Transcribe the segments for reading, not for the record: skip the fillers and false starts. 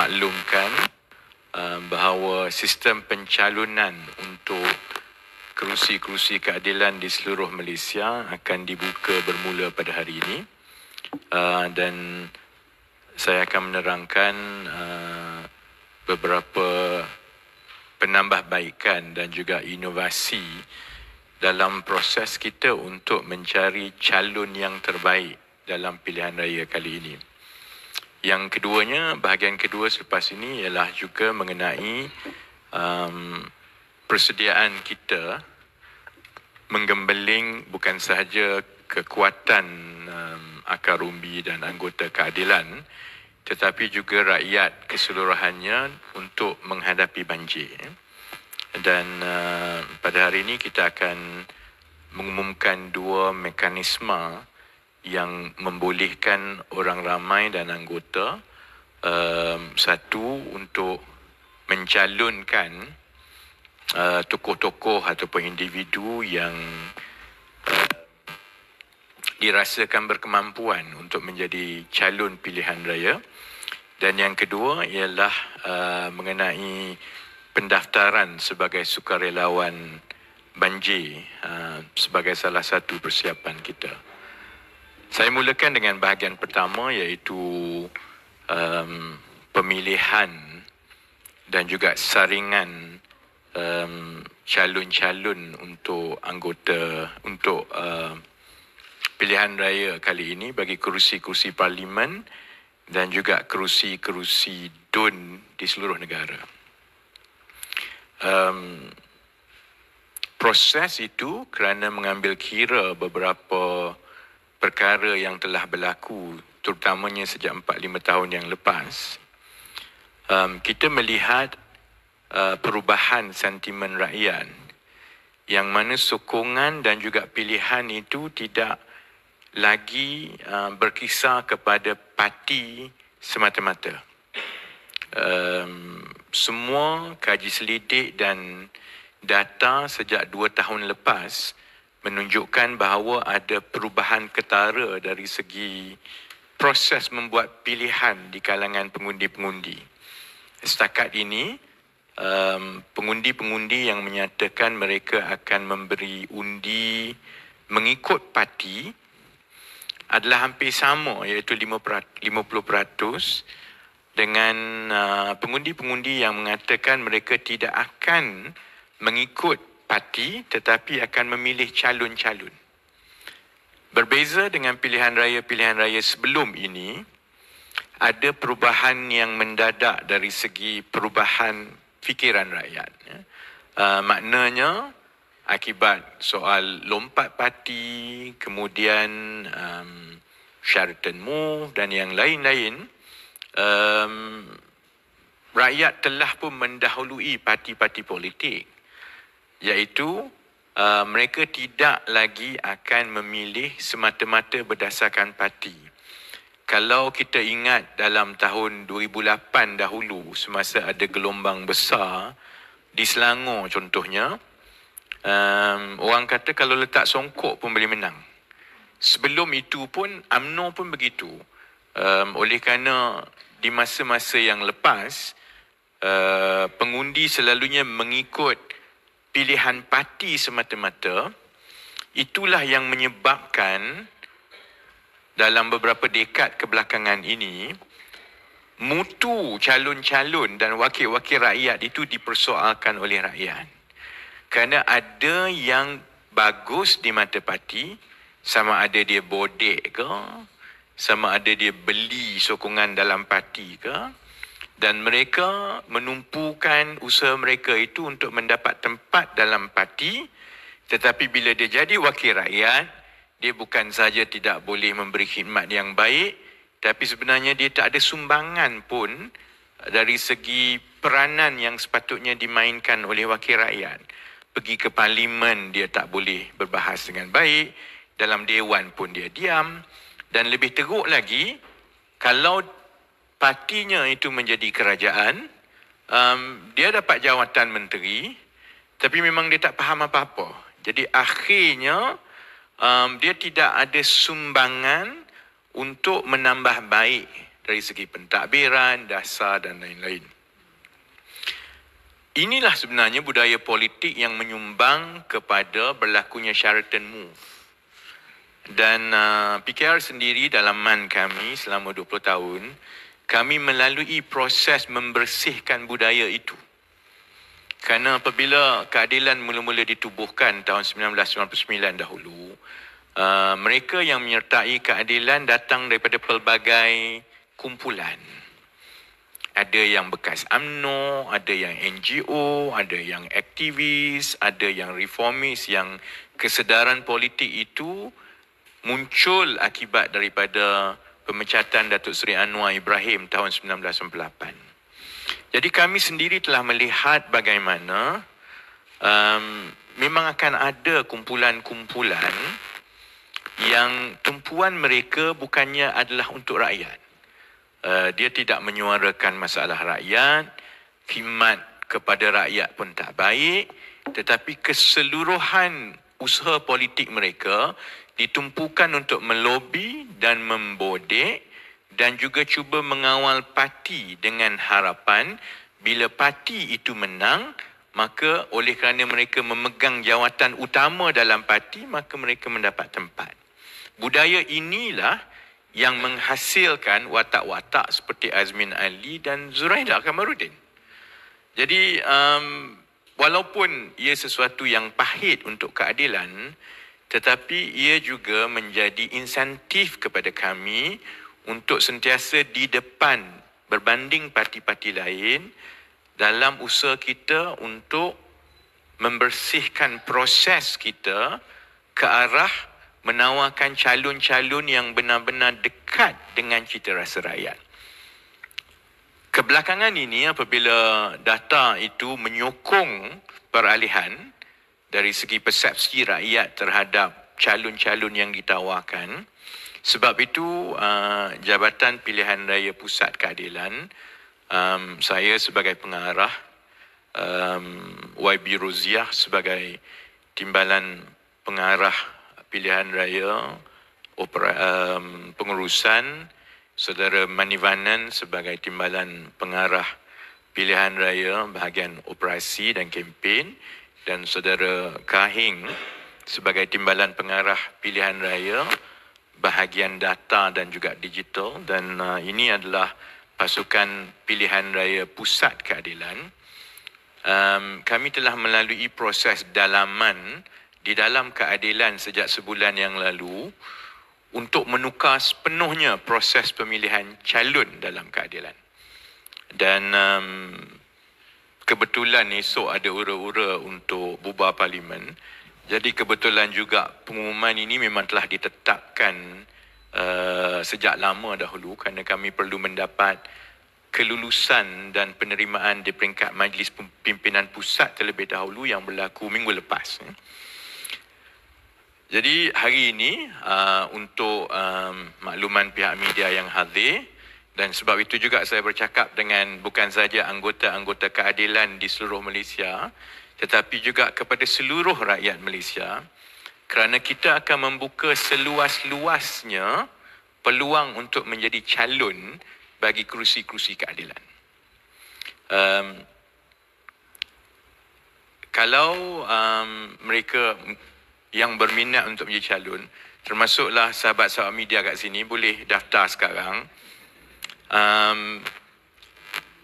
memaklumkan bahawa sistem pencalonan untuk kerusi-kerusi keadilan di seluruh Malaysia akan dibuka bermula pada hari ini, dan saya akan menerangkan beberapa penambahbaikan dan juga inovasi dalam proses kita untuk mencari calon yang terbaik dalam pilihan raya kali ini. Yang keduanya, bahagian kedua selepas ini ialah juga mengenai persediaan kita menggembeling bukan sahaja kekuatan akar umbi dan anggota keadilan, tetapi juga rakyat keseluruhannya untuk menghadapi banjir. Dan pada hari ini kita akan mengumumkan dua mekanisme yang membolehkan orang ramai dan anggota, satu untuk mencalonkan tokoh-tokoh ataupun individu yang dirasakan berkemampuan untuk menjadi calon pilihan raya, dan yang kedua ialah mengenai pendaftaran sebagai sukarelawan banjir sebagai salah satu persiapan kita. Saya mulakan dengan bahagian pertama, iaitu pemilihan dan juga saringan calon-calon untuk anggota untuk pilihan raya kali ini bagi kerusi-kerusi parlimen dan juga kerusi-kerusi DUN di seluruh negara. Proses itu kerana mengambil kira beberapa perkara yang telah berlaku, terutamanya sejak 4-5 tahun yang lepas. Kita melihat perubahan sentimen rakyat, yang mana sokongan dan juga pilihan itu tidak lagi berkisar kepada parti semata-mata. Semua kaji selidik dan data sejak 2 tahun lepas menunjukkan bahawa ada perubahan ketara dari segi proses membuat pilihan di kalangan pengundi-pengundi. Setakat ini, pengundi-pengundi yang menyatakan mereka akan memberi undi mengikut parti adalah hampir sama, iaitu 50%, dengan pengundi-pengundi yang mengatakan mereka tidak akan mengikut parti tetapi akan memilih calon-calon. Berbeza dengan pilihan raya sebelum ini, ada perubahan yang mendadak dari segi perubahan fikiran rakyat. Maknanya, akibat soal lompat parti, kemudian Sheraton Move dan yang lain-lain, rakyat telah pun mendahului parti-parti politik, iaitu mereka tidak lagi akan memilih semata-mata berdasarkan parti. Kalau kita ingat dalam tahun 2008 dahulu, semasa ada gelombang besar di Selangor contohnya, orang kata kalau letak songkok pun boleh menang. Sebelum itu pun UMNO pun begitu. Oleh kerana di masa-masa yang lepas, pengundi selalunya mengikut pilihan parti semata-mata, itulah yang menyebabkan dalam beberapa dekad kebelakangan ini, mutu calon-calon dan wakil-wakil rakyat itu dipersoalkan oleh rakyat. Kerana ada yang bagus di mata parti, sama ada dia bodek ke, sama ada dia beli sokongan dalam parti ke, dan mereka menumpukan usaha mereka itu untuk mendapat tempat dalam parti, tetapi bila dia jadi wakil rakyat, dia bukan sahaja tidak boleh memberi khidmat yang baik, tapi sebenarnya dia tak ada sumbangan pun dari segi peranan yang sepatutnya dimainkan oleh wakil rakyat. Pergi ke parlimen dia tak boleh berbahas dengan baik, dalam dewan pun dia diam, dan lebih teruk lagi, kalau partinya itu menjadi kerajaan, dia dapat jawatan menteri, tapi memang dia tak faham apa-apa. Jadi akhirnya dia tidak ada sumbangan untuk menambah baik dari segi pentadbiran, dasar dan lain-lain. Inilah sebenarnya budaya politik yang menyumbang kepada berlakunya Sheraton Move. Dan PKR sendiri dalam MAN kami selama 20 tahun, kami melalui proses membersihkan budaya itu. Kerana apabila keadilan mula-mula ditubuhkan tahun 1999 dahulu, mereka yang menyertai keadilan datang daripada pelbagai kumpulan. Ada yang bekas UMNO, ada yang NGO, ada yang aktivis, ada yang reformis, yang kesedaran politik itu muncul akibat daripada pemecatan Datuk Seri Anwar Ibrahim tahun 1998. Jadi kami sendiri telah melihat bagaimana memang akan ada kumpulan-kumpulan yang tumpuan mereka bukannya adalah untuk rakyat. Dia tidak menyuarakan masalah rakyat, khidmat kepada rakyat pun tak baik, tetapi keseluruhan usaha politik mereka ditumpukan untuk melobi dan membodek dan juga cuba mengawal parti dengan harapan bila parti itu menang, maka oleh kerana mereka memegang jawatan utama dalam parti, maka mereka mendapat tempat. Budaya inilah yang menghasilkan watak-watak seperti Azmin Ali dan Zuraida Kamarudin. Jadi, walaupun ia sesuatu yang pahit untuk keadilan, tetapi ia juga menjadi insentif kepada kami untuk sentiasa di depan berbanding parti-parti lain dalam usaha kita untuk membersihkan proses kita ke arah menawarkan calon-calon yang benar-benar dekat dengan cita rasa rakyat. Kebelakangan ini apabila data itu menyokong peralihan dari segi persepsi rakyat terhadap calon-calon yang ditawarkan, sebab itu Jabatan Pilihan Raya Pusat Keadilan, saya sebagai pengarah, YB Roziah sebagai Timbalan Pengarah Pilihan Raya Pengurusan, Saudara Manivanan sebagai Timbalan Pengarah Pilihan Raya Bahagian Operasi dan Kempen, dan Saudara Kahing sebagai Timbalan Pengarah Pilihan Raya Bahagian Data dan juga Digital. Dan ini adalah pasukan Pilihan Raya Pusat Keadilan. Kami telah melalui proses dalaman di dalam keadilan sejak sebulan yang lalu untuk menukar sepenuhnya proses pemilihan calon dalam keadilan. Dan kebetulan esok ada ura-ura untuk bubar parlimen. Jadi kebetulan juga pengumuman ini memang telah ditetapkan sejak lama dahulu kerana kami perlu mendapat kelulusan dan penerimaan di peringkat Majlis Pimpinan Pusat terlebih dahulu yang berlaku minggu lepas. Jadi hari ini untuk makluman pihak media yang hadir, dan sebab itu juga saya bercakap dengan bukan saja anggota-anggota keadilan di seluruh Malaysia, tetapi juga kepada seluruh rakyat Malaysia, kerana kita akan membuka seluas-luasnya peluang untuk menjadi calon bagi kerusi-kerusi keadilan. Kalau mereka yang berminat untuk menjadi calon, termasuklah sahabat-sahabat media kat sini, boleh daftar sekarang.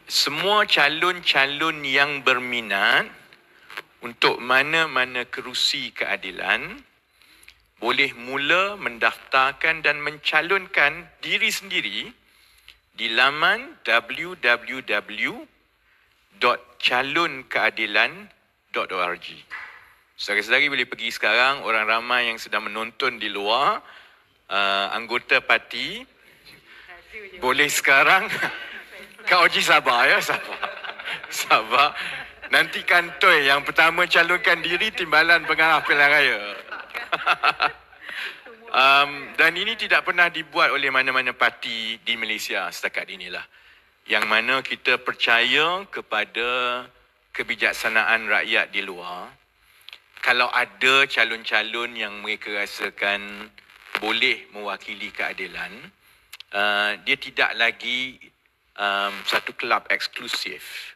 Semua calon-calon yang berminat untuk mana-mana kerusi keadilan boleh mula mendaftarkan dan mencalonkan diri sendiri di laman www.calonkeadilan.org. Saudara-saudari boleh pergi sekarang, orang ramai yang sedang menonton di luar, anggota parti, boleh sekarang. Kak Oji sabar ya, sabar. Nanti kantoi yang pertama calonkan diri Timbalan Pengarah Pilihan Raya. Dan ini tidak pernah dibuat oleh mana-mana parti di Malaysia setakat inilah. Yang mana kita percaya kepada kebijaksanaan rakyat di luar. Kalau ada calon-calon yang mereka rasakan boleh mewakili keadilan, dia tidak lagi satu kelab eksklusif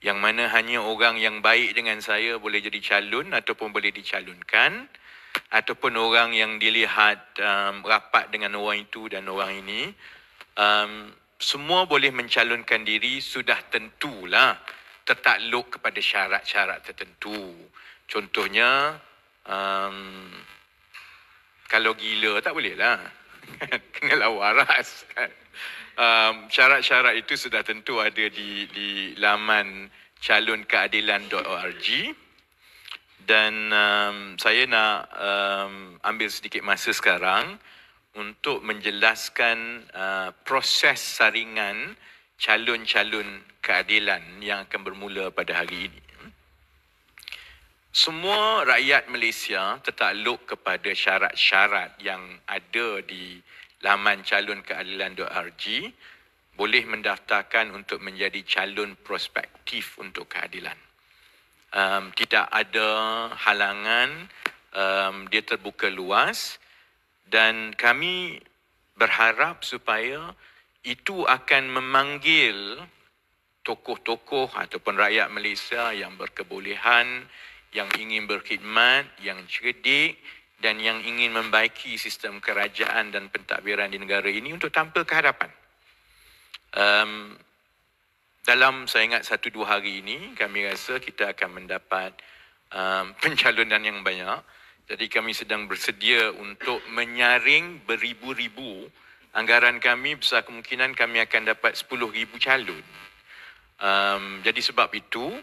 yang mana hanya orang yang baik dengan saya boleh jadi calon ataupun boleh dicalonkan, ataupun orang yang dilihat rapat dengan orang itu dan orang ini, semua boleh mencalonkan diri, sudah tentulah tertakluk kepada syarat-syarat tertentu. Contohnya, kalau gila tak boleh lah. Kenalah waras. Syarat-syarat itu sudah tentu ada di laman calonkeadilan.org, dan saya nak ambil sedikit masa sekarang untuk menjelaskan proses saringan calon-calon keadilan yang akan bermula pada hari ini. Semua rakyat Malaysia tertakluk kepada syarat-syarat yang ada di laman calonkeadilan.org, boleh mendaftarkan untuk menjadi calon prospektif untuk keadilan. Tidak ada halangan, dia terbuka luas, dan kami berharap supaya itu akan memanggil tokoh-tokoh ataupun rakyat Malaysia yang berkebolehan, yang ingin berkhidmat, yang cerdik dan yang ingin membaiki sistem kerajaan dan pentadbiran di negara ini untuk tampil ke hadapan. Dalam saya ingat 1-2 hari ini, kami rasa kita akan mendapat pencalonan yang banyak. Jadi kami sedang bersedia untuk menyaring beribu-ribu. Anggaran kami besar kemungkinan kami akan dapat 10,000 calon. Jadi sebab itu,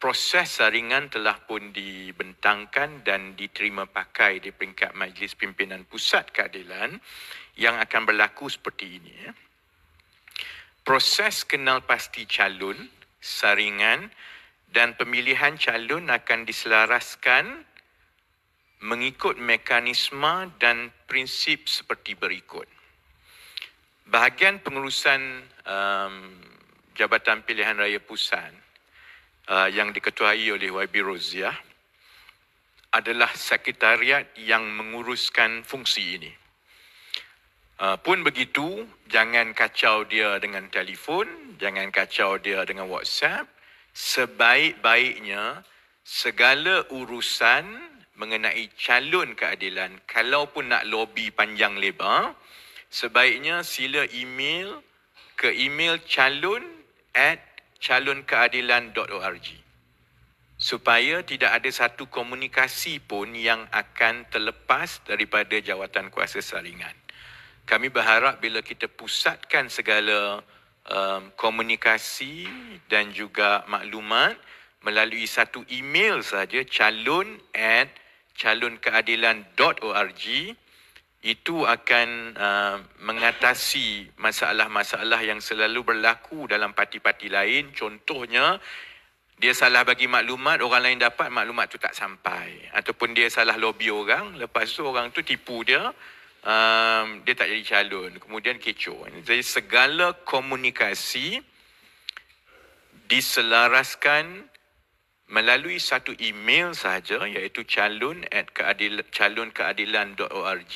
proses saringan telah pun dibentangkan dan diterima pakai di peringkat Majlis Pimpinan Pusat Keadilan yang akan berlaku seperti ini. Proses kenal pasti calon, saringan dan pemilihan calon akan diselaraskan mengikut mekanisme dan prinsip seperti berikut. Bahagian pengurusan Jabatan Pilihan Raya Pusat yang diketuai oleh YB Roziah adalah sekretariat yang menguruskan fungsi ini. Pun begitu, jangan kacau dia dengan telefon, jangan kacau dia dengan WhatsApp. Sebaik-baiknya, segala urusan mengenai calon keadilan, kalaupun nak lobby panjang lebar, sebaiknya sila email ke email calon@calonkeadilan.org supaya tidak ada satu komunikasi pun yang akan terlepas daripada jawatan kuasa saringan. Kami berharap bila kita pusatkan segala komunikasi dan juga maklumat melalui satu email saja, calon@calonkeadilan.org, itu akan mengatasi masalah-masalah yang selalu berlaku dalam parti-parti lain. Contohnya, dia salah bagi maklumat, orang lain dapat, maklumat tu tak sampai. Ataupun dia salah lobby orang, lepas tu orang tu tipu dia, dia tak jadi calon. Kemudian kecoh. Jadi segala komunikasi diselaraskan melalui satu email sahaja, iaitu calonkeadilan.org,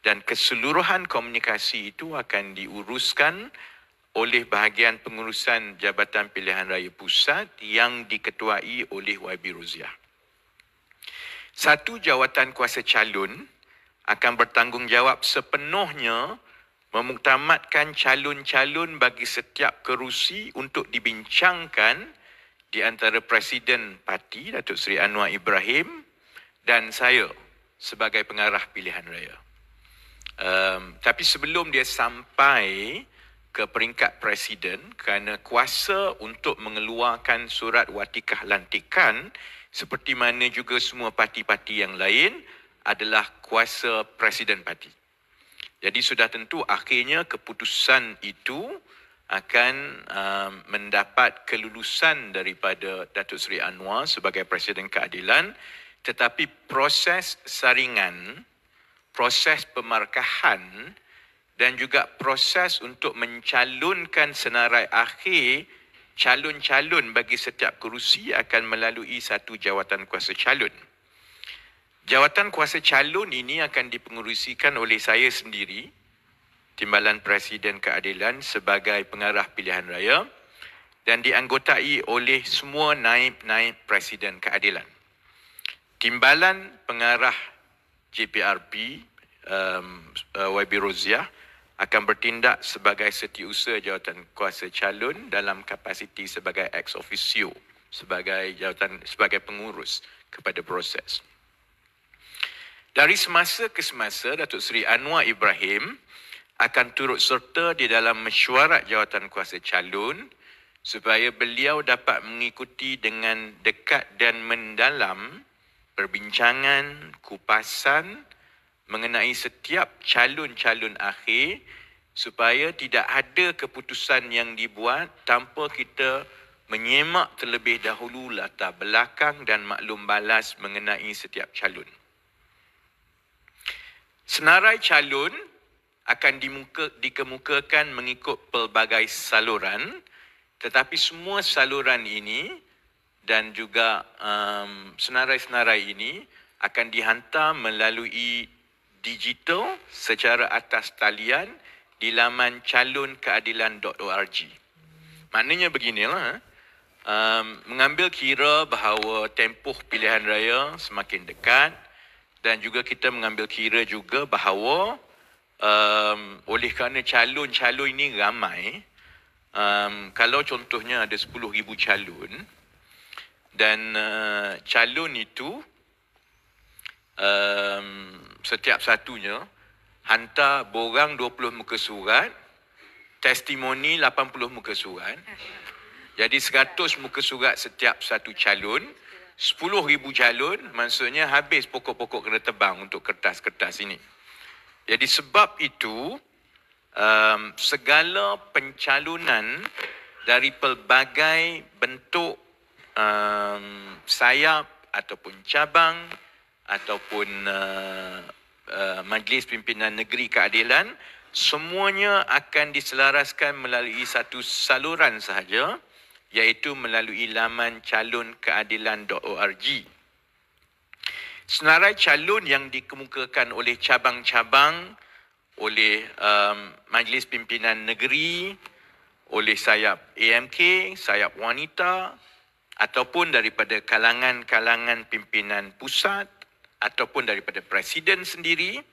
dan keseluruhan komunikasi itu akan diuruskan oleh bahagian pengurusan Jabatan Pilihan Raya Pusat yang diketuai oleh YB Roziah. Satu jawatan kuasa calon akan bertanggungjawab sepenuhnya memuktamadkan calon-calon bagi setiap kerusi untuk dibincangkan di antara Presiden Parti Datuk Seri Anwar Ibrahim dan saya sebagai pengarah pilihan raya. Tapi sebelum dia sampai ke peringkat Presiden, kerana kuasa untuk mengeluarkan surat watikah lantikan seperti mana juga semua parti-parti yang lain adalah kuasa Presiden Parti. Jadi sudah tentu akhirnya keputusan itu akan mendapat kelulusan daripada Datuk Seri Anwar sebagai Presiden Keadilan, tetapi proses saringan, proses pemarkahan dan juga proses untuk mencalonkan senarai akhir calon-calon bagi setiap kerusi akan melalui satu jawatan kuasa calon. Jawatan kuasa calon ini akan dipengerusikan oleh saya sendiri Timbalan Presiden Keadilan sebagai pengarah pilihan raya dan dianggotai oleh semua naib-naib Presiden Keadilan. Timbalan pengarah JPRP YB Roziah akan bertindak sebagai setiausaha jawatan kuasa calon dalam kapasiti sebagai ex officio sebagai pengurus kepada proses. Dari semasa ke semasa, Datuk Seri Anwar Ibrahim akan turut serta di dalam mesyuarat jawatan kuasa calon supaya beliau dapat mengikuti dengan dekat dan mendalam perbincangan, kupasan mengenai setiap calon-calon akhir supaya tidak ada keputusan yang dibuat tanpa kita menyemak terlebih dahulu latar belakang dan maklum balas mengenai setiap calon. Senarai calon akan dikemukakan mengikut pelbagai saluran, tetapi semua saluran ini dan juga senarai-senarai ini akan dihantar melalui digital secara atas talian di laman calonkeadilan.org. Maknanya beginilah, mengambil kira bahawa tempoh pilihan raya semakin dekat dan juga kita mengambil kira juga bahawa oleh kerana calon-calon ini ramai, kalau contohnya ada 10,000 calon dan calon itu setiap satunya hantar borang 20 muka surat, testimoni 80 muka surat. Jadi 100 muka surat setiap satu calon, 10,000 calon, maksudnya habis pokok-pokok kena tebang untuk kertas-kertas ini. Jadi sebab itu, segala pencalonan dari pelbagai bentuk sayap ataupun cabang ataupun Majlis Pimpinan Negeri Keadilan, semuanya akan diselaraskan melalui satu saluran sahaja, iaitu melalui laman calonkeadilan.org. Senarai calon yang dikemukakan oleh cabang-cabang, oleh Majlis Pimpinan Negeri, oleh sayap AMK, sayap wanita, ataupun daripada kalangan-kalangan pimpinan pusat, ataupun daripada Presiden sendiri,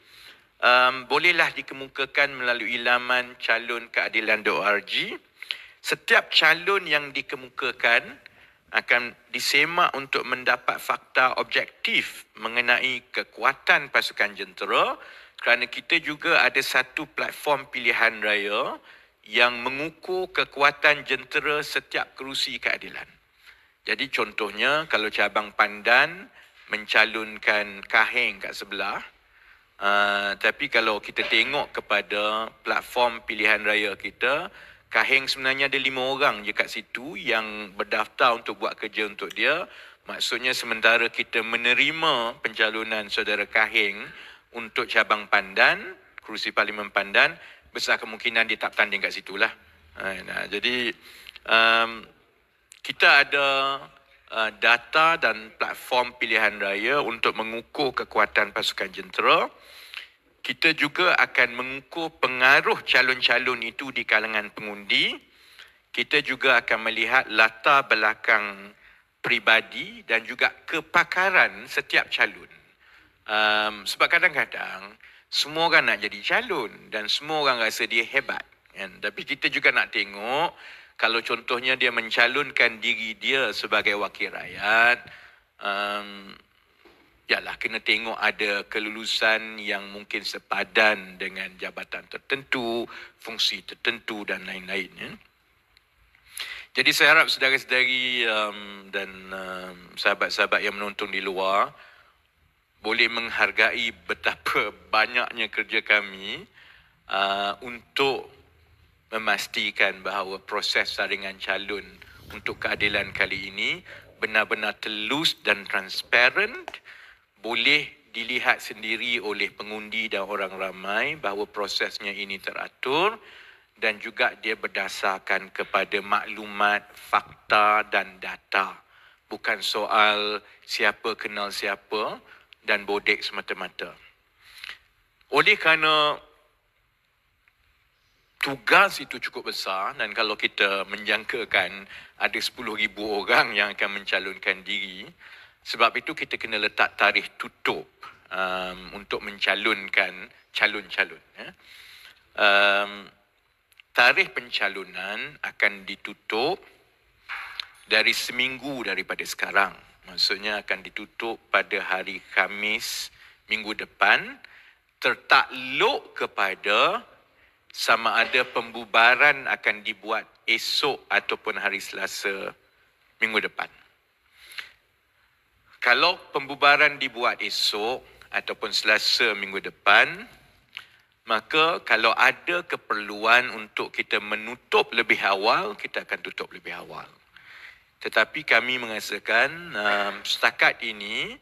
bolehlah dikemukakan melalui laman calonkeadilan.org. Setiap calon yang dikemukakan akan disemak untuk mendapat fakta objektif mengenai kekuatan pasukan jentera, kerana kita juga ada satu platform pilihan raya yang mengukur kekuatan jentera setiap kerusi keadilan. Jadi contohnya kalau cabang Pandan mencalonkan Kaheng kat sebelah, tapi kalau kita tengok kepada platform pilihan raya kita, Kaheng sebenarnya ada 5 orang je kat situ yang berdaftar untuk buat kerja untuk dia. Maksudnya sementara kita menerima pencalonan saudara Kaheng untuk cabang Pandan, kerusi Parlimen Pandan, besar kemungkinan dia tak tanding kat situlah. Jadi kita ada data dan platform pilihan raya untuk mengukur kekuatan pasukan jentera. Kita juga akan mengukur pengaruh calon-calon itu di kalangan pengundi. Kita juga akan melihat latar belakang peribadi dan juga kepakaran setiap calon. Sebab kadang-kadang semua orang nak jadi calon dan semua orang rasa dia hebat. Kan? Tapi kita juga nak tengok, kalau contohnya dia mencalonkan diri dia sebagai wakil rakyat, yalah kena tengok ada kelulusan yang mungkin sepadan dengan jabatan tertentu, fungsi tertentu dan lain-lain. Ya. Jadi saya harap saudara-saudari dan sahabat-sahabat yang menonton di luar boleh menghargai betapa banyaknya kerja kami untuk memastikan bahawa proses saringan calon untuk keadilan kali ini benar-benar telus dan transparent, boleh dilihat sendiri oleh pengundi dan orang ramai bahawa prosesnya ini teratur dan juga dia berdasarkan kepada maklumat, fakta dan data. Bukan soal siapa kenal siapa dan bodek semata-mata. Oleh kerana tugas itu cukup besar, dan kalau kita menjangkakan ada 10,000 orang yang akan mencalonkan diri, sebab itu kita kena letak tarikh tutup untuk mencalonkan calon-calon. Tarikh pencalonan akan ditutup dari seminggu daripada sekarang. Maksudnya akan ditutup pada hari Khamis minggu depan, tertakluk kepada sama ada pembubaran akan dibuat esok ataupun hari Selasa minggu depan. Kalau pembubaran dibuat esok ataupun Selasa minggu depan, maka kalau ada keperluan untuk kita menutup lebih awal, kita akan tutup lebih awal. Tetapi kami merasakan setakat ini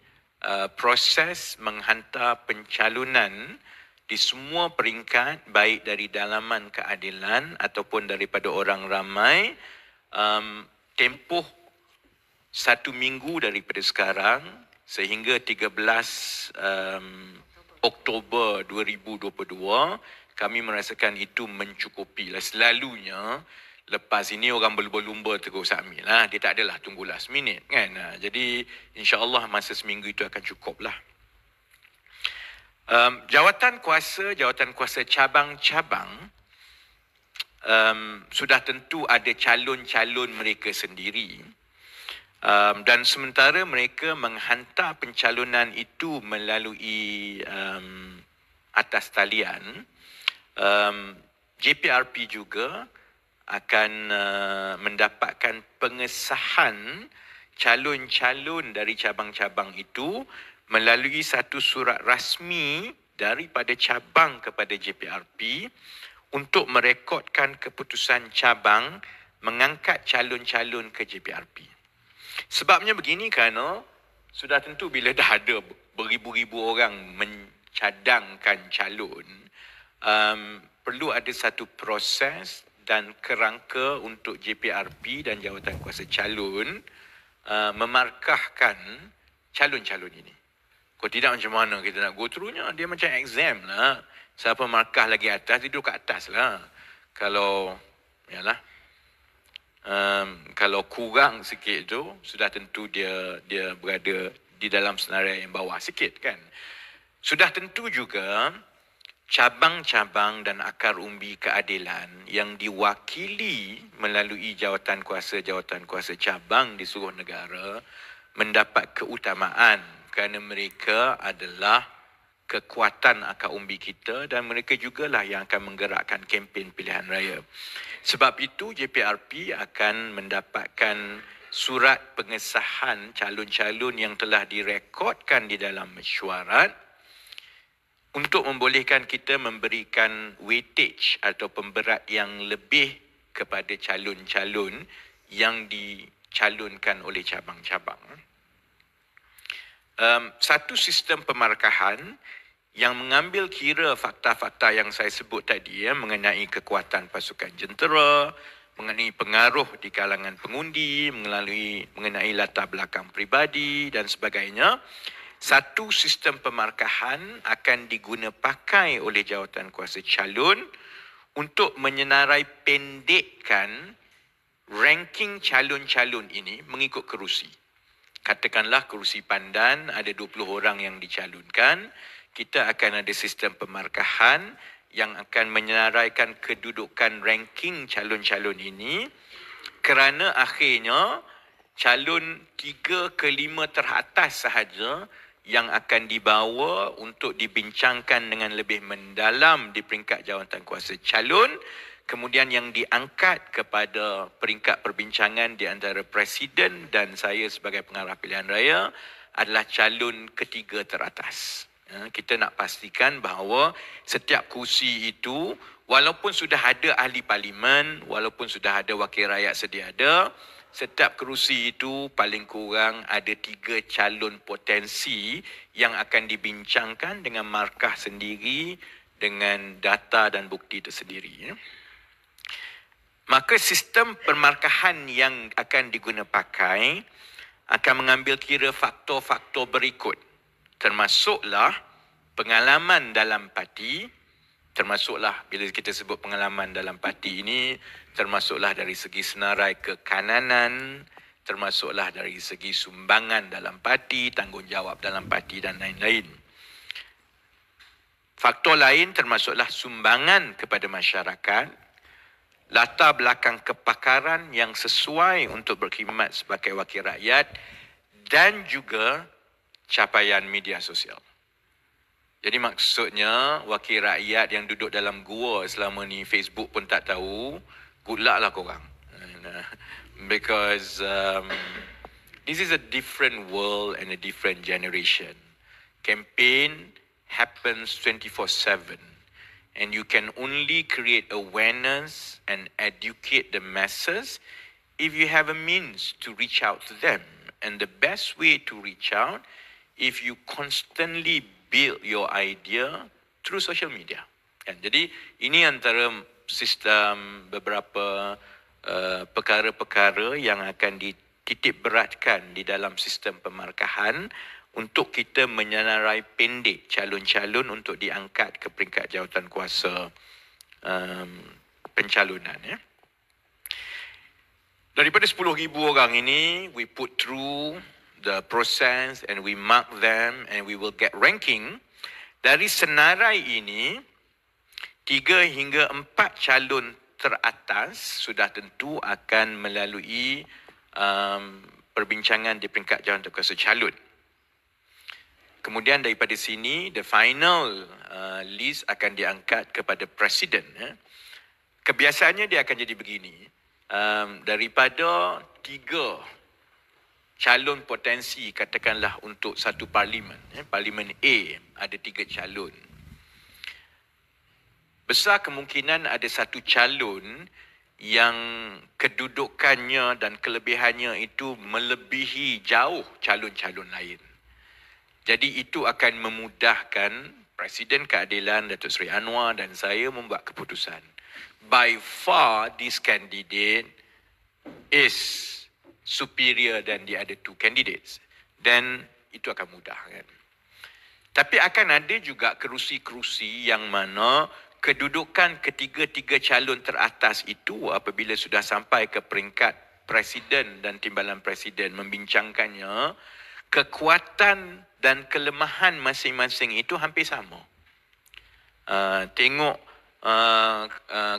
proses menghantar pencalonan di semua peringkat, baik dari dalaman keadilan ataupun daripada orang ramai, tempoh 1 minggu daripada sekarang sehingga 13 Oktober 2022, kami merasakan itu mencukupi. Selalunya lepas ini orang berlumba-lumba terus ambil lah. Dia tak adalah tunggu last minute kan. Jadi insya-Allah masa seminggu itu akan cukup lah. Jawatan kuasa cabang-cabang sudah tentu ada calon-calon mereka sendiri, dan sementara mereka menghantar pencalonan itu melalui atas talian, JPRP juga akan mendapatkan pengesahan calon-calon dari cabang-cabang itu melalui satu surat rasmi daripada cabang kepada JPRP untuk merekodkan keputusan cabang mengangkat calon-calon ke JPRP. Sebabnya begini, kerana sudah tentu bila dah ada beribu-ribu orang mencadangkan calon, perlu ada satu proses dan kerangka untuk JPRP dan Jawatankuasa Calon memarkahkan calon-calon ini. Kalau tidak, macam mana kita nak go through-nya? Dia macam exam lah. Siapa markah lagi atas, dia duduk kat atas lah. Kalau, yalah, kalau kurang sikit tu, sudah tentu dia berada di dalam senarai yang bawah sikit kan. Sudah tentu juga cabang-cabang dan akar umbi keadilan yang diwakili melalui jawatan kuasa cabang di seluruh negara mendapat keutamaan kerana mereka adalah kekuatan akar umbi kita dan mereka jugalah yang akan menggerakkan kempen pilihan raya. Sebab itu JPRP akan mendapatkan surat pengesahan calon-calon yang telah direkodkan di dalam mesyuarat untuk membolehkan kita memberikan weightage atau pemberat yang lebih kepada calon-calon yang dicalonkan oleh cabang-cabang. Satu sistem pemarkahan yang mengambil kira fakta-fakta yang saya sebut tadi, mengenai kekuatan pasukan jentera, mengenai pengaruh di kalangan pengundi, mengenai latar belakang peribadi dan sebagainya. Satu sistem pemarkahan akan digunapakai oleh Jawatankuasa Calon untuk menyenarai pendekkan ranking calon-calon ini mengikut kerusi. Katakanlah kerusi Pandan ada 20 orang yang dicalonkan, kita akan ada sistem pemarkahan yang akan menyenaraikan kedudukan ranking calon-calon ini kerana akhirnya calon 3 ke 5 teratas sahaja yang akan dibawa untuk dibincangkan dengan lebih mendalam di peringkat Jawatankuasa Calon, kemudian yang diangkat kepada peringkat perbincangan di antara Presiden dan saya sebagai pengarah pilihan raya adalah calon ketiga teratas. Kita nak pastikan bahawa setiap kursi itu, walaupun sudah ada ahli parlimen, walaupun sudah ada wakil rakyat sedia ada, setiap kerusi itu paling kurang ada 3 calon potensi yang akan dibincangkan dengan markah sendiri, dengan data dan bukti tersendiri. Maka sistem permarkahan yang akan digunapakai akan mengambil kira faktor-faktor berikut, termasuklah pengalaman dalam parti, Termasuklah bila kita sebut pengalaman dalam parti ini, termasuklah dari segi senarai kekananan, termasuklah dari segi sumbangan dalam parti, tanggungjawab dalam parti dan lain-lain. Faktor lain termasuklah sumbangan kepada masyarakat, latar belakang kepakaran yang sesuai untuk berkhidmat sebagai wakil rakyat dan juga capaian media sosial. Jadi maksudnya wakil rakyat yang duduk dalam gua selama ni Facebook pun tak tahu, good luck lah korang. Because this is a different world and a different generation. Campaign happens 24/7 and you can only create awareness and educate the masses if you have a means to reach out to them. And the best way to reach out if you constantly build your idea through social media. Kan? Jadi ini antara sistem beberapa perkara-perkara yang akan dititik beratkan di dalam sistem pemarkahan untuk kita menyenarai pendek calon-calon untuk diangkat ke peringkat jawatan kuasa pencalonan. Ya. Daripada 10,000 orang ini, we put through the process and we mark them and we will get ranking. Dari senarai ini, 3 hingga 4 calon teratas sudah tentu akan melalui perbincangan di peringkat jawatan kuasa calon. Kemudian daripada sini, the final list akan diangkat kepada presiden. Kebiasaannya dia akan jadi begini. Daripada 3 calon potensi katakanlah untuk satu parlimen. Parlimen A ada 3 calon. Besar kemungkinan ada satu calon yang kedudukannya dan kelebihannya itu melebihi jauh calon-calon lain. Jadi itu akan memudahkan Presiden Keadilan Datuk Seri Anwar dan saya membuat keputusan. By far this candidate is superior than the other 2 candidates. Dan itu akan mudah kan. Tapi akan ada juga kerusi-kerusi yang mana kedudukan ketiga-tiga calon teratas itu apabila sudah sampai ke peringkat presiden dan timbalan presiden membincangkannya, kekuatan dan kelemahan masing-masing itu hampir sama. Tengok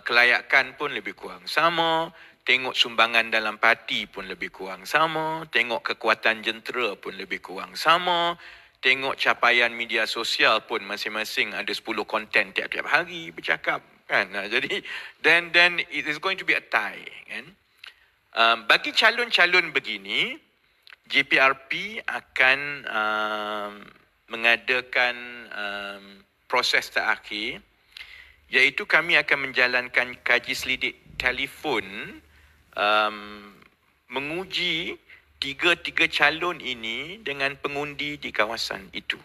kelayakan pun lebih kurang sama. Tengok sumbangan dalam parti pun lebih kurang sama. Tengok kekuatan jentera pun lebih kurang sama. Tengok capaian media sosial pun masing-masing ada 10 konten tiap-tiap hari bercakap. Kan? Jadi, then it is going to be a tie. Kan? Bagi calon-calon begini, JPRP akan mengadakan proses terakhir, iaitu kami akan menjalankan kaji selidik telefon menguji 3 calon ini dengan pengundi di kawasan itu.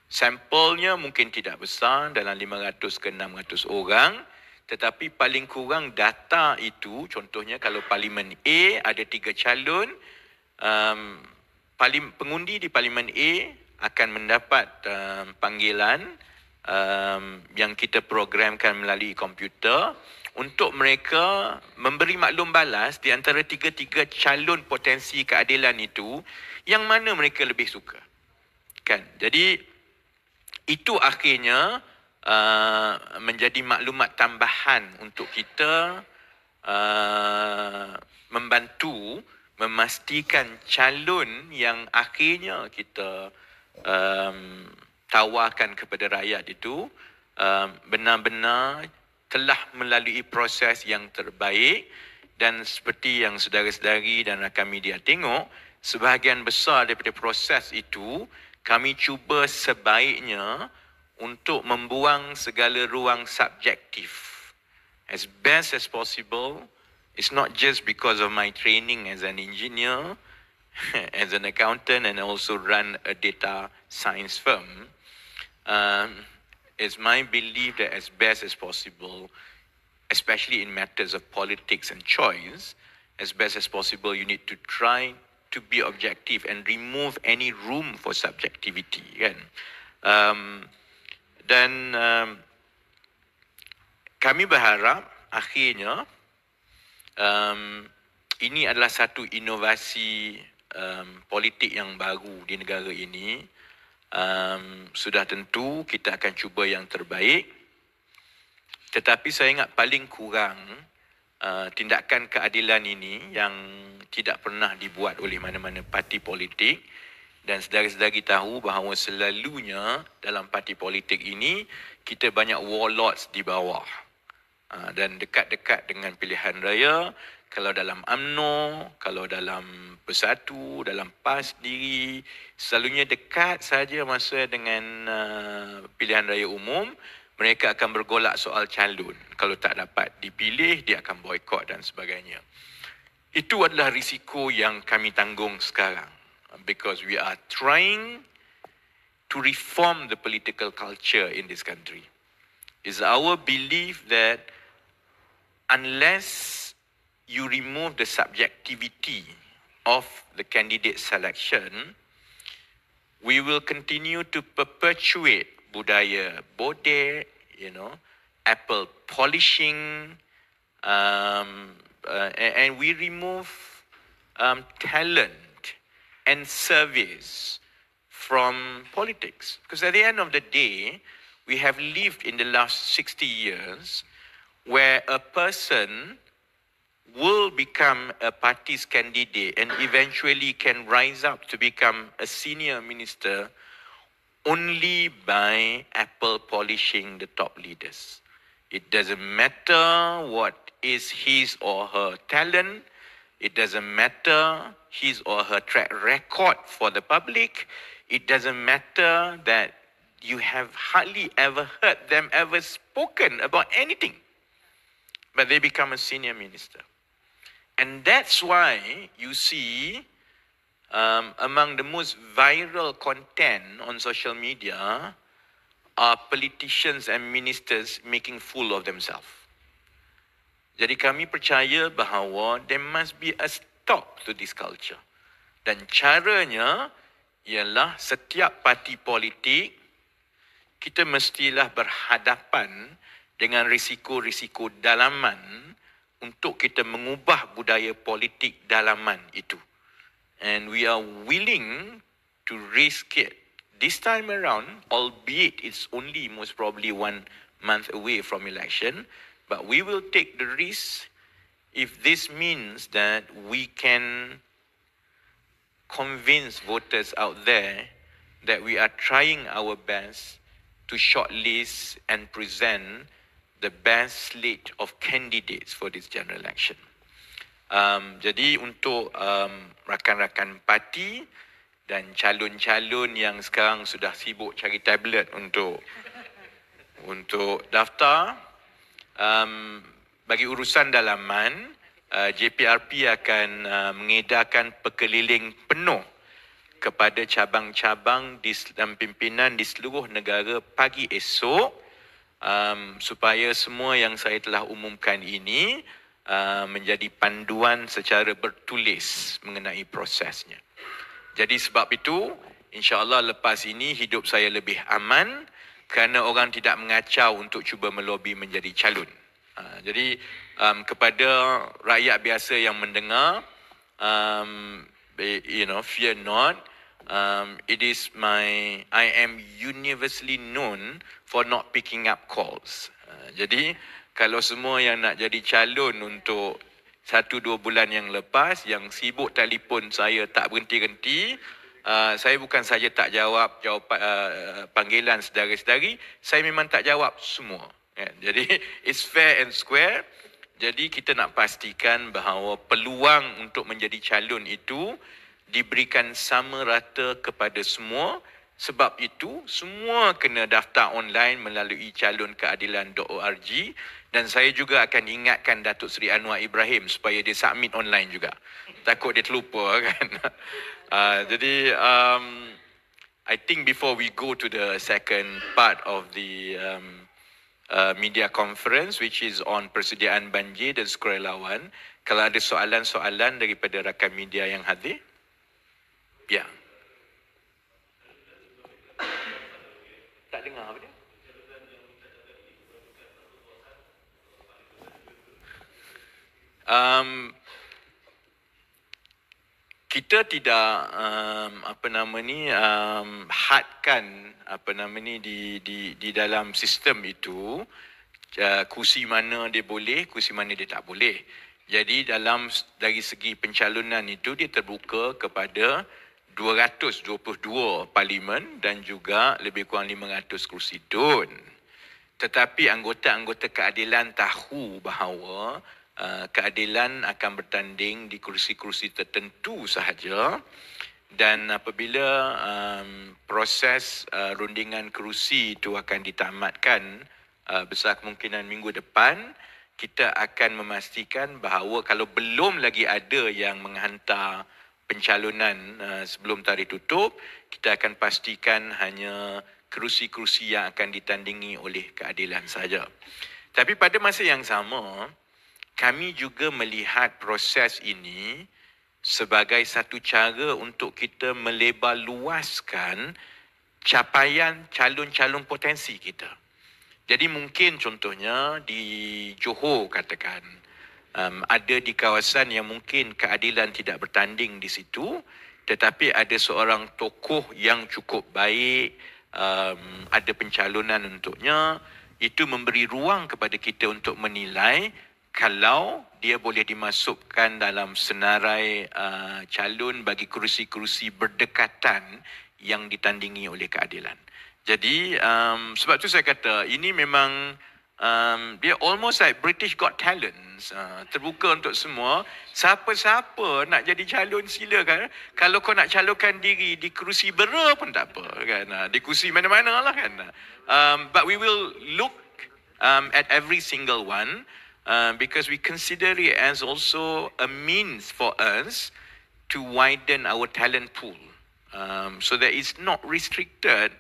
Sampelnya mungkin tidak besar, dalam 500 ke 600 orang, tetapi paling kurang data itu, contohnya kalau Parlimen A ada 3 calon, pengundi di Parlimen A akan mendapat panggilan yang kita programkan melalui komputer untuk mereka memberi maklum balas di antara 3 calon potensi keadilan itu, yang mana mereka lebih suka. Kan? Jadi itu akhirnya menjadi maklumat tambahan untuk kita membantu memastikan calon yang akhirnya kita tawarkan kepada rakyat itu benar-benar telah melalui proses yang terbaik. Dan seperti yang saudara-saudari dan rakan media tengok, sebahagian besar daripada proses itu kami cuba sebaiknya untuk membuang segala ruang subjektif as best as possible. It's not just because of my training as an engineer, as an accountant, and also run a data science firm. It's my belief that as best as possible, especially in matters of politics and choice, as best as possible you need to try to be objective and remove any room for subjectivity. Kan? Dan kami berharap akhirnya ini adalah satu inovasi politik yang baru di negara ini. Sudah tentu kita akan cuba yang terbaik. Tetapi saya ingat paling kurang tindakan keadilan ini yang tidak pernah dibuat oleh mana-mana parti politik, dan sedari-sedari tahu bahawa selalunya dalam parti politik ini kita banyak warlords di bawah. Dan dekat-dekat dengan pilihan raya, kalau dalam UMNO, kalau dalam Bersatu, dalam PAS sendiri, selalunya dekat saja masa dengan pilihan raya umum, mereka akan bergolak soal calon. Kalau tak dapat dipilih, dia akan boikot dan sebagainya. Itu adalah risiko yang kami tanggung sekarang. Because we are trying to reform the political culture in this country. It's our belief that unless you remove the subjectivity of the candidate selection, we will continue to perpetuate budaya bodek, apple polishing, and we remove talent and service from politics. Because at the end of the day, we have lived in the last 60 years where a person will become a party's candidate and eventually can rise up to become a senior minister only by apple polishing the top leaders. It doesn't matter what is his or her talent. It doesn't matter his or her track record for the public. It doesn't matter that you have hardly ever heard them ever spoken about anything. But they become a senior minister. And that's why you see among the most viral content on social media are politicians and ministers making fool of themselves. Jadi kami percaya bahawa there must be a stop to this culture. Dan caranya ialah setiap parti politik kita mestilah berhadapan dengan risiko-risiko dalaman untuk kita mengubah budaya politik dalaman itu. And we are willing to risk it this time around, albeit it's only most probably 1 month away from election, but we will take the risk if this means that we can convince voters out there that we are trying our best to shortlist and present the best slate of candidates for this general election. Jadi untuk rakan-rakan parti dan calon-calon yang sekarang sudah sibuk cari tablet untuk daftar, bagi urusan dalaman, JPRP akan mengedarkan pekeliling penuh kepada cabang-cabang dan pimpinan di seluruh negara pagi esok, supaya semua yang saya telah umumkan ini menjadi panduan secara bertulis mengenai prosesnya. Jadi sebab itu, insya-Allah lepas ini hidup saya lebih aman kerana orang tidak mengacau untuk cuba melobi menjadi calon. Jadi kepada rakyat biasa yang mendengar, fear not. I am universally known for not picking up calls. Jadi kalau semua yang nak jadi calon untuk 1-2 bulan yang lepas, yang sibuk telefon saya tak berhenti-henti, saya bukan saja tak jawab panggilan saudara-saudari, saya memang tak jawab semua. Jadi it's fair and square. Jadi kita nak pastikan bahawa peluang untuk menjadi calon itu diberikan sama rata kepada semua. Sebab itu, semua kena daftar online melalui calonkeadilan.org, dan saya juga akan ingatkan Datuk Seri Anwar Ibrahim supaya dia submit online juga. Takut dia terlupa kan. Jadi, I think before we go to the second part of the media conference, which is on persediaan banjir dan sukarelawan, kalau ada soalan-soalan daripada rakan media yang hadir. Ya. Tak dengar apa dia? Kita tidak hadkan di dalam sistem itu kursi mana dia boleh, kursi mana dia tak boleh. Jadi dari segi pencalonan itu dia terbuka kepada 222 parlimen dan juga lebih kurang 500 kursi DUN. Tetapi anggota-anggota keadilan tahu bahawa keadilan akan bertanding di kursi-kursi tertentu sahaja, dan apabila proses rundingan kerusi itu akan ditamatkan besar kemungkinan minggu depan, kita akan memastikan bahawa kalau belum lagi ada yang menghantar pencalonan sebelum tarikh tutup, kita akan pastikan hanya kerusi-kerusi yang akan ditandingi oleh keadilan saja. Tapi pada masa yang sama, kami juga melihat proses ini sebagai satu cara untuk kita melebar luaskan capaian calon-calon potensi kita. Jadi mungkin contohnya di Johor katakan, ada di kawasan yang mungkin keadilan tidak bertanding di situ, tetapi ada seorang tokoh yang cukup baik, ada pencalonan untuknya, itu memberi ruang kepada kita untuk menilai kalau dia boleh dimasukkan dalam senarai calon bagi kerusi-kerusi berdekatan yang ditandingi oleh keadilan. Jadi sebab tu saya kata ini memang dia almost like British Got Talent, terbuka untuk semua. Siapa-siapa nak jadi calon silakan. Kalau kau nak calonkan diri di kerusi bera pun tak apa kan, di kerusi mana-mana lah kan. But we will look at every single one. Because we consider it as also a means for us to widen our talent pool, so that it's not restricted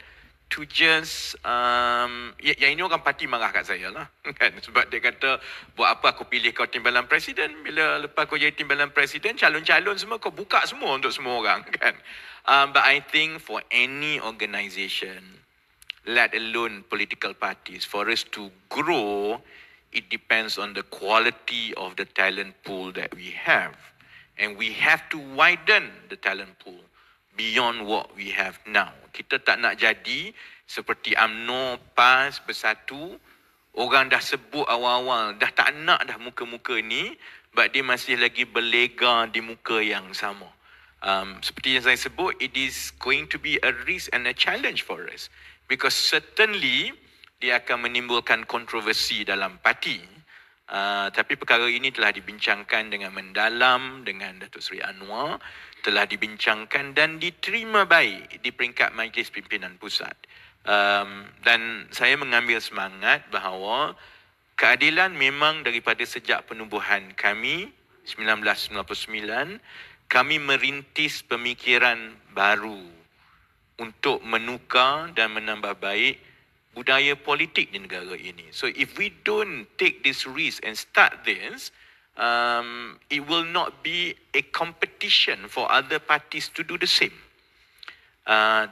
to just yang ini orang parti marah kat saya lah kan, sebab dia kata buat apa aku pilih kau timbalan presiden bila lepas kau jadi timbalan presiden calon-calon semua kau buka semua untuk semua orang kan. But I think for any organisation, let alone political parties, for us to grow, it depends on the quality of the talent pool that we have. And we have to widen the talent pool beyond what we have now. Kita tak nak jadi seperti UMNO, PAS, Bersatu. Orang dah sebut awal-awal, dah tak nak dah muka-muka ni, but dia masih lagi berlega di muka yang sama. Seperti yang saya sebut, it is going to be a risk and a challenge for us. Because certainly, dia akan menimbulkan kontroversi dalam parti. Tapi perkara ini telah dibincangkan dengan mendalam dengan Datuk Seri Anwar, telah dibincangkan dan diterima baik di peringkat Majlis Pimpinan Pusat. Dan saya mengambil semangat bahawa keadilan memang daripada sejak penubuhan kami 1999, kami merintis pemikiran baru untuk menukar dan menambah baik budaya politik di negara ini. So if we don't take this risk and start this, it will not be a competition for other parties to do the same.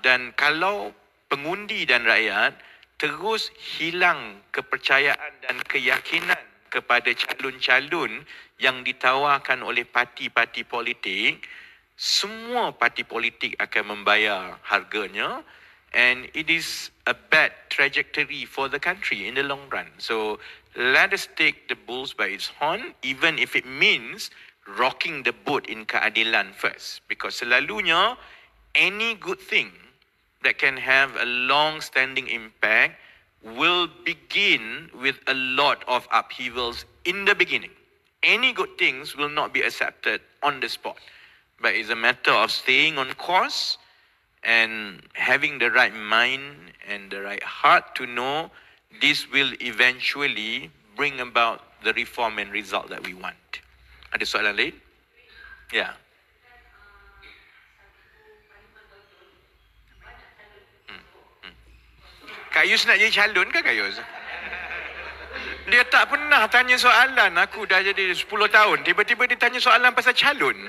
Dan kalau pengundi dan rakyat terus hilang kepercayaan dan keyakinan kepada calon-calon yang ditawarkan oleh parti-parti politik, semua parti politik akan membayar harganya. And it is a bad trajectory for the country in the long run. So let us take the bulls by its horn, even if it means rocking the boat in keadilan first. Because selalunya, any good thing that can have a long-standing impact will begin with a lot of upheavals in the beginning. Any good things will not be accepted on the spot. But it's a matter of staying on course and having the right mind and the right heart to know this will eventually bring about the reform and result that we want. Ada soalan lain? Ya. Kak Yus nak jadi calon ke Kak Yus? Dia tak pernah tanya soalan. Aku dah jadi 10 tahun. Tiba-tiba dia tanya soalan pasal calon.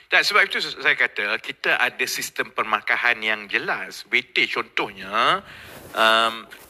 Tak, sebab itu saya kata kita ada sistem permarkahan yang jelas. Weightage contohnya,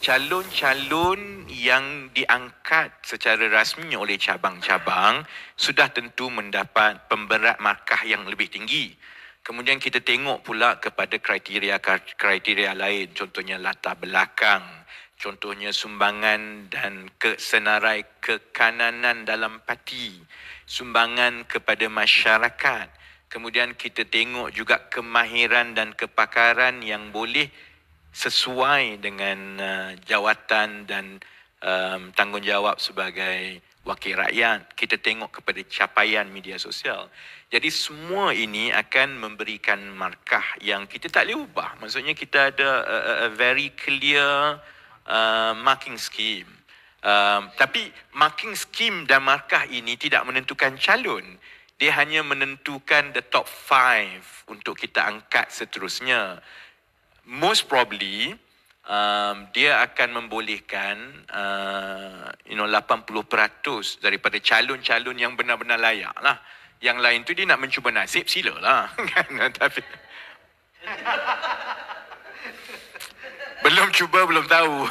calon-calon yang diangkat secara rasmi oleh cabang-cabang sudah tentu mendapat pemberat markah yang lebih tinggi. Kemudian kita tengok pula kepada kriteria lain, contohnya latar belakang, contohnya sumbangan dan senarai kekananan dalam parti, sumbangan kepada masyarakat. Kemudian kita tengok juga kemahiran dan kepakaran yang boleh sesuai dengan jawatan dan tanggungjawab sebagai wakil rakyat. Kita tengok kepada capaian media sosial. Jadi semua ini akan memberikan markah yang kita tak boleh ubah. Maksudnya kita ada a very clear marking scheme. Tapi marking scheme dan markah ini tidak menentukan calon. Dia hanya menentukan the top 5 untuk kita angkat seterusnya. Most probably, dia akan membolehkan 80% daripada calon-calon yang benar-benar layak lah. Yang lain tu dia nak mencuba nasib, silalah. Tapi belum cuba, belum tahu.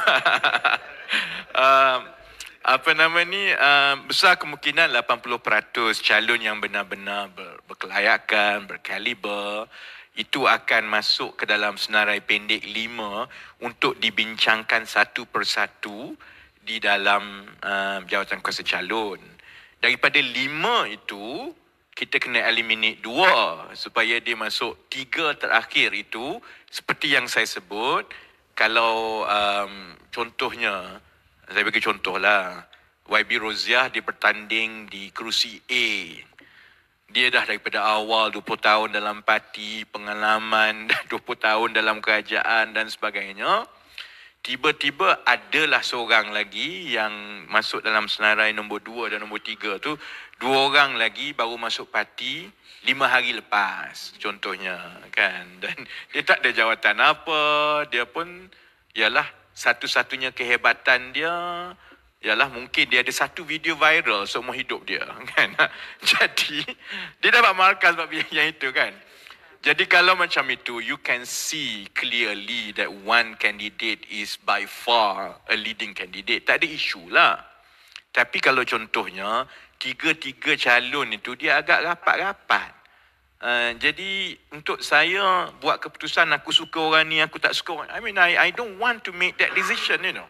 Besar kemungkinan 80% calon yang benar-benar berkelayakan, berkaliber, itu akan masuk ke dalam senarai pendek 5 untuk dibincangkan satu persatu di dalam jawatan kuasa calon. Daripada 5 itu, kita kena eliminate 2 supaya dia masuk 3 terakhir itu, seperti yang saya sebut, kalau contohnya, saya bagi contoh lah, YB Roziah dia bertanding di kerusi A. Dia dah daripada awal 20 tahun dalam parti, pengalaman 20 tahun dalam kerajaan dan sebagainya. Tiba-tiba adalah seorang lagi yang masuk dalam senarai nombor 2 dan nombor 3 tu. 2 orang lagi baru masuk parti 5 hari lepas, contohnya kan. Dan dia tak ada jawatan apa, dia pun ialah satu-satunya kehebatan dia ialah mungkin dia ada satu video viral seumur hidup dia kan. Jadi dia dapat markah sebab yang itu kan. Jadi kalau macam itu, you can see clearly that one candidate is by far a leading candidate. Tak ada isu lah. Tapi kalau contohnya tiga-tiga calon itu dia agak rapat-rapat. Jadi untuk saya buat keputusan aku suka orang ni, aku tak suka orang. I don't want to make that decision, you know.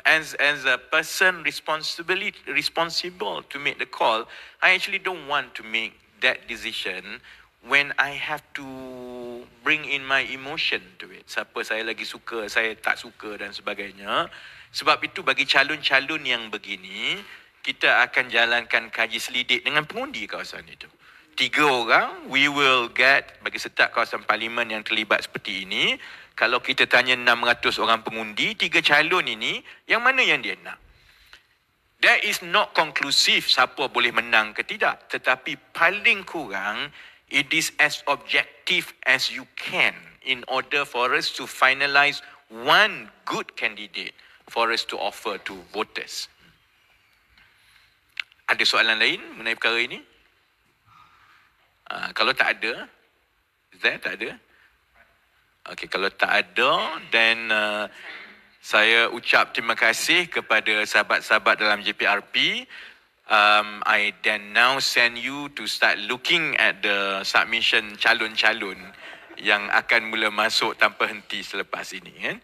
As a person responsible to make the call, I actually don't want to make that decision when I have to bring in my emotion to it. Siapa saya lagi suka, saya tak suka dan sebagainya. Sebab itu bagi calon-calon yang begini, kita akan jalankan kaji selidik dengan pengundi kawasan itu. 3 orang, we will get, bagi setiap kawasan parlimen yang terlibat seperti ini, kalau kita tanya 600 orang pengundi, 3 calon ini, yang mana yang dia nak? That is not conclusive siapa boleh menang ke tidak. Tetapi paling kurang, it is as objective as you can in order for us to finalize one good candidate for us to offer to voters. Ada soalan lain mengenai perkara ini? Kalau tak ada, tak ada? Okay, kalau tak ada, then saya ucap terima kasih kepada sahabat-sahabat dalam JPRP. I then now send you to start looking at the submission calon-calon yang akan mula masuk tanpa henti selepas ini. Kan?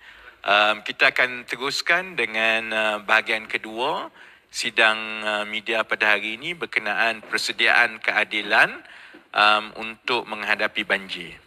Kita akan teruskan dengan bahagian kedua sidang media pada hari ini berkenaan persediaan keadilan untuk menghadapi banjir.